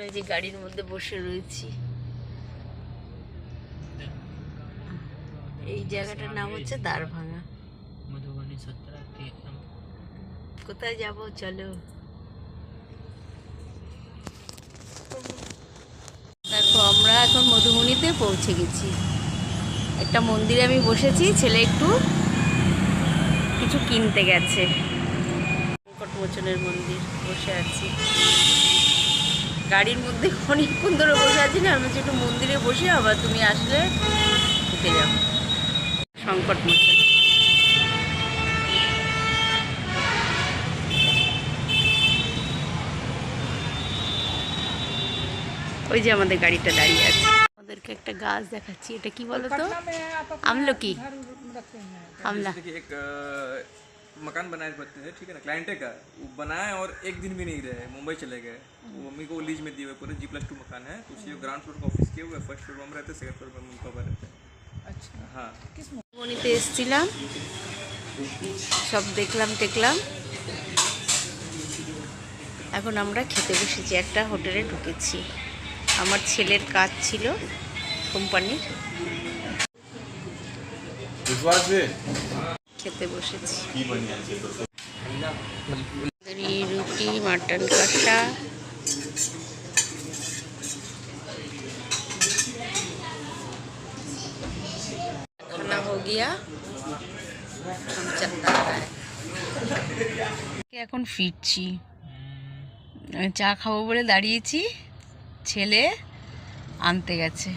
এই যে গাড়ির মধ্যে বসে রয়েছি। এই জায়গাটার নাম হচ্ছে দ্বারভাঙা। मधुबनी 17 KM। কোথায় যাব চলো। দেখো আমরা এখন মধুবনীতে পৌঁছে গেছি। একটা মন্দিরে আমি বসেছি, ছেলে একটু কিছু কিনতে গেছে। সংকটমোচনের মন্দির, বসে আছি গাড়ির মধ্যে। অনেকক্ষণ ধরে বসে আছি না, আমি একটু মন্দিরে বসে আবার তুমি আসলে ঢুকে যাবো। সংকটমোচন ওই যে আমাদের গাড়িটা দাঁড়িয়ে আছে। আমাদেরকে একটা গাছ দেখাচ্ছি, এটা কি বলো তো? আমলকি, আমলা। एक मकान बनाए पड़ते हैं, ठीक है ना, क्लाइंट का वो बनाए और एक दिन भी नहीं रहे, मुंबई चले गए। वो मम्मी को लीज में दिए हुए पूरे G+2 मकान है, तो उसी ग्राउंड फ्लोर का ऑफिस किए हुए, फर्स्ट फ्लोर में हम रहते, सेकंड फ्लोर में मम्मी पापा रहते हैं। अच्छा हाँ। মধুবনীতে এসেছিলাম, সব দেখলাম টেকলাম। এখন আমরা খেতে বসেছি, একটা হোটেলে ঢুকেছি। আমার ছেলের কাজ ছিল কোম্পানির। খেতে বসেছি রুটি, মাটন কষা, खाना हो गया, हम चलता है। এখন ফিরছি, চা খাবো বলে দাঁড়িয়েছি, ছেলে আনতে গেছে।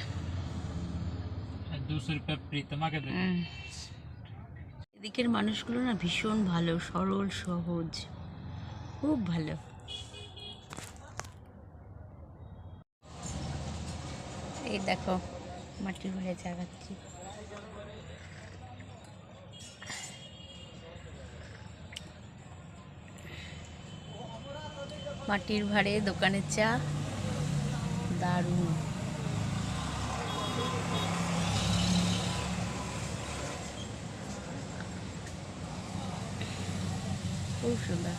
200 रुपये प्रीतमा के दे। এদিকের মানুষগুলো না ভীষণ ভালো, সরল সহজ, খুব ভালো। এই দেখো মাটির ঘরে চা খাচ্ছি। মাটির ভাড়ে দোকানের চা দারুণ। খুব সুন্দর।